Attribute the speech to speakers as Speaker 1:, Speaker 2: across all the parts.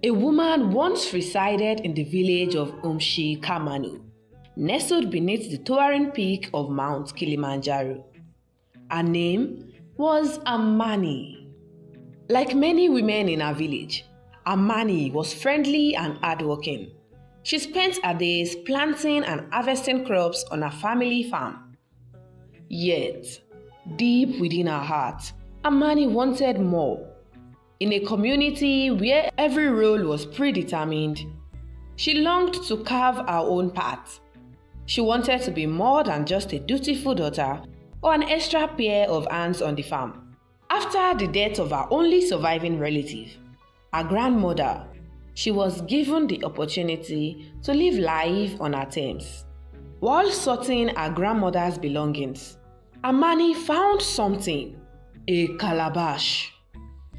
Speaker 1: A woman once resided in the village of Kamanu, nestled beneath the towering peak of Mount Kilimanjaro. Her name was Amani. Like many women in her village, Amani was friendly and hardworking. She spent her days planting and harvesting crops on her family farm. Yet, deep within her heart, Amani wanted more. In a community where every role was predetermined, she longed to carve her own path. She wanted to be more than just a dutiful daughter or an extra pair of hands on the farm. After the death of her only surviving relative, her grandmother, she was given the opportunity to live life on her terms. While sorting her grandmother's belongings, Amani found something, a calabash.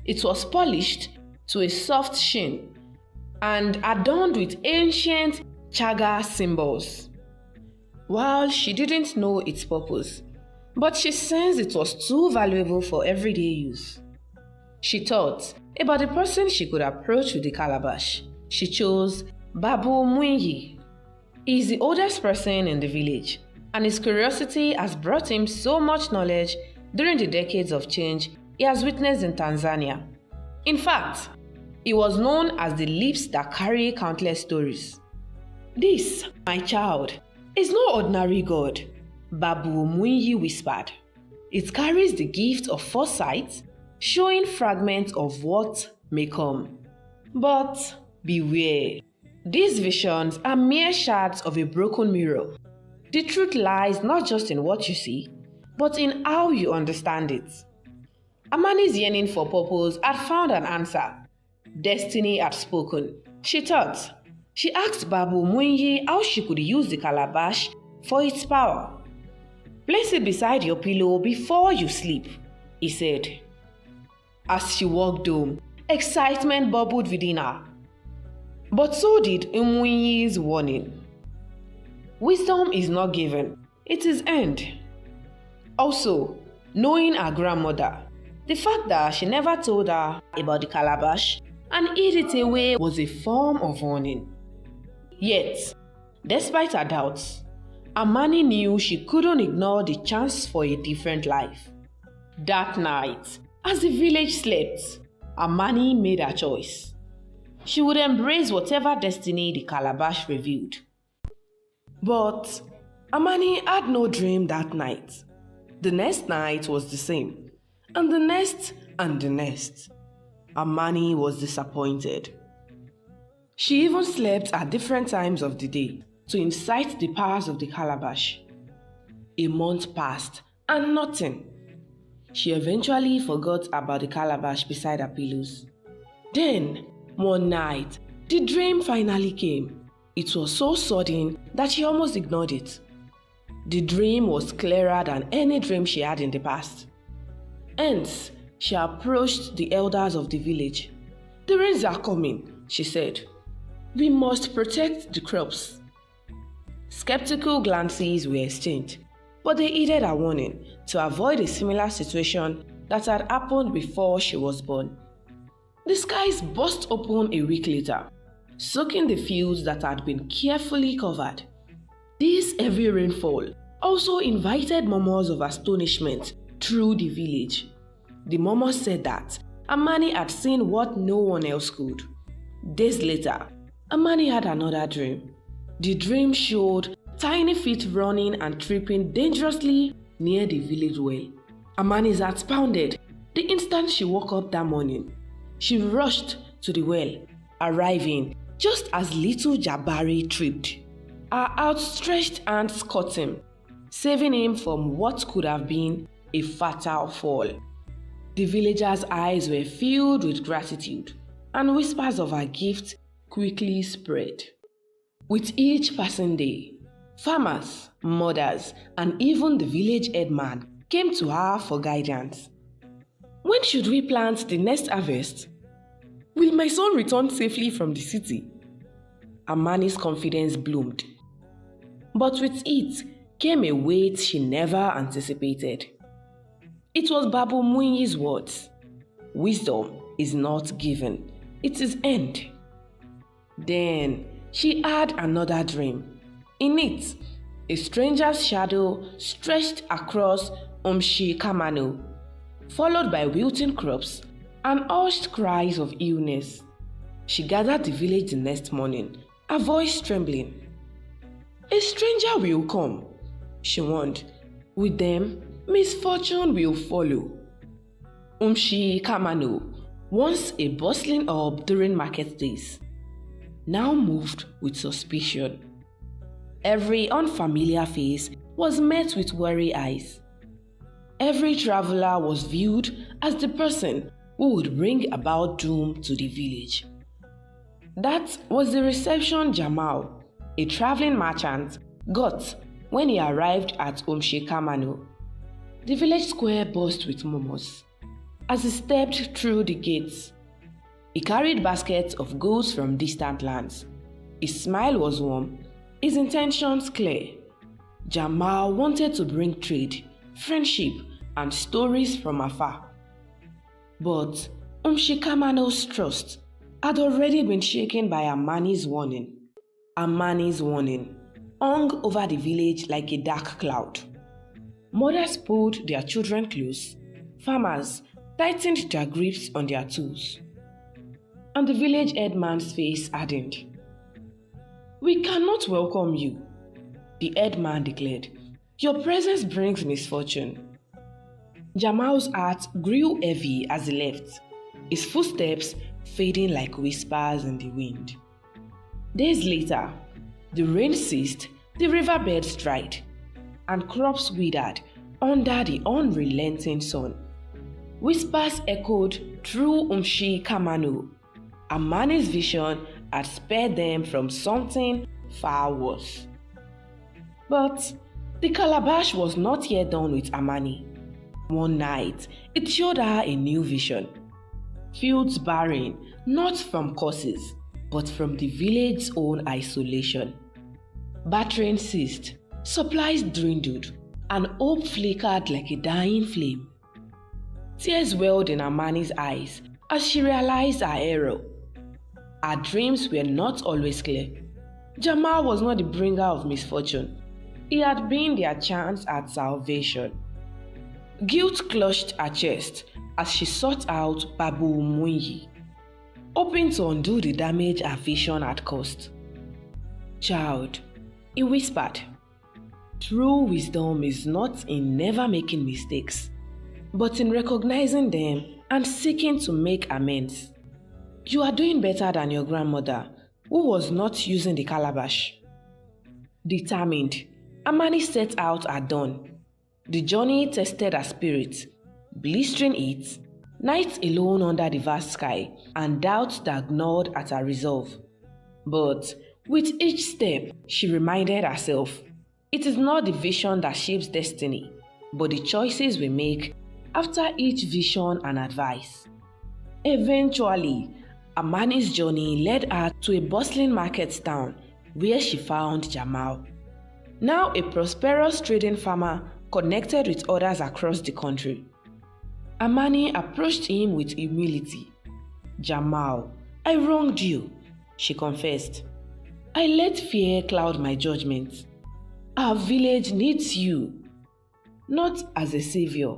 Speaker 1: It was polished to a soft sheen and adorned with ancient chaga symbols. While she didn't know its purpose, but she sensed it was too valuable for everyday use. She thought about the person she could approach with the calabash. She chose Babu Mwinyi. He is the oldest person in the village, and his curiosity has brought him so much knowledge during the decades of change he has witnessed in Tanzania. In fact, he was known as the lips that carry countless stories. This, my child, is no ordinary god, Babu Mwinyi whispered. It carries the gift of foresight, showing fragments of what may come. But beware, these visions are mere shards of a broken mirror. The truth lies not just in what you see, but in how you understand it. Amani's yearning for purpose had found an answer. Destiny had spoken. She thought. She asked Babu Mwinyi how she could use the calabash for its power. "Place it beside your pillow before you sleep," he said. As she walked home, excitement bubbled within her. But so did Mwinyi's warning. Wisdom is not given, it is earned. Also, knowing her grandmother, the fact that she never told her about the calabash and hid it away was a form of warning. Yet, despite her doubts, Amani knew she couldn't ignore the chance for a different life. That night, as the village slept, Amani made her choice. She would embrace whatever destiny the calabash revealed. But Amani had no dream that night. The next night was the same, and the next and the next. Amani was disappointed. She even slept at different times of the day to incite the powers of the calabash. A month passed and nothing. She eventually forgot about the calabash beside her pillows. Then, one night, the dream finally came. It was so sudden that she almost ignored it. The dream was clearer than any dream she had in the past. Hence, she approached the elders of the village. "The rains are coming," she said. "We must protect the crops." Skeptical glances were exchanged, but they heeded her warning to avoid a similar situation that had happened before she was born. The skies burst open a week later, soaking the fields that had been carefully covered. This heavy rainfall also invited murmurs of astonishment through the village. The murmurs said that Amani had seen what no one else could. Days later, Amani had another dream. The dream showed tiny feet running and tripping dangerously near the village well. Amani's heart pounded the instant she woke up that morning. She rushed to the well, arriving just as little Jabari tripped. Her outstretched hands caught him, saving him from what could have been a fatal fall. The villagers' eyes were filled with gratitude, and whispers of her gift quickly spread. With each passing day, farmers, mothers, and even the village headman came to her for guidance. "When should we plant the next harvest? Will my son return safely from the city?" Amani's confidence bloomed. But with it came a weight she never anticipated. It was Babu Mwinyi's words. "Wisdom is not given, it is earned." Then she had another dream. In it, a stranger's shadow stretched across Kamano, followed by wilting crops and hushed cries of illness. She gathered the village the next morning, her voice trembling. "A stranger will come," she warned. "With them, misfortune will follow." Kamano, once a bustling hub during market days, now moved with suspicion. Every unfamiliar face was met with wary eyes. Every traveler was viewed as the person who would bring about doom to the village. That was the reception Jamal, a traveling merchant, got when he arrived at Kamano. The village square buzzed with murmurs as he stepped through the gates. He carried baskets of goods from distant lands. His smile was warm, his intentions clear. Jamal wanted to bring trade, friendship, and stories from afar. But Kamano's trust had already been shaken by Amani's warning. Amani's warning hung over the village like a dark cloud. Mothers pulled their children close. Farmers tightened their grips on their tools. And the village headman's face hardened. "We cannot welcome you," the headman declared. "Your presence brings misfortune." Jamal's heart grew heavy as he left, his footsteps fading like whispers in the wind. Days later, the rain ceased, the riverbeds dried, and crops withered under the unrelenting sun. Whispers echoed through Kamano. Amani's vision had spared them from something far worse. But the calabash was not yet done with Amani. One night, it showed her a new vision. Fields barren, not from curses, but from the village's own isolation. Battering ceased, supplies dwindled, and hope flickered like a dying flame. Tears welled in Amani's eyes as she realized her error. Her dreams were not always clear. Jamal was not the bringer of misfortune. He had been their chance at salvation. Guilt clutched her chest as she sought out Babu Munyi, hoping to undo the damage her vision had caused. "Child," he whispered, "true wisdom is not in never making mistakes, but in recognizing them and seeking to make amends. You are doing better than your grandmother, who was not using the calabash." Determined, Amani set out at dawn. The journey tested her spirit, blistering it, nights alone under the vast sky, and doubts that gnawed at her resolve. But with each step, she reminded herself, it is not the vision that shapes destiny, but the choices we make after each vision and advice. Eventually, Amani's journey led her to a bustling market town where she found Jamal, now a prosperous trading farmer connected with others across the country. Amani approached him with humility. "Jamal, I wronged you," she confessed. "I let fear cloud my judgment. Our village needs you, not as a savior,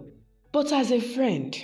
Speaker 1: but as a friend."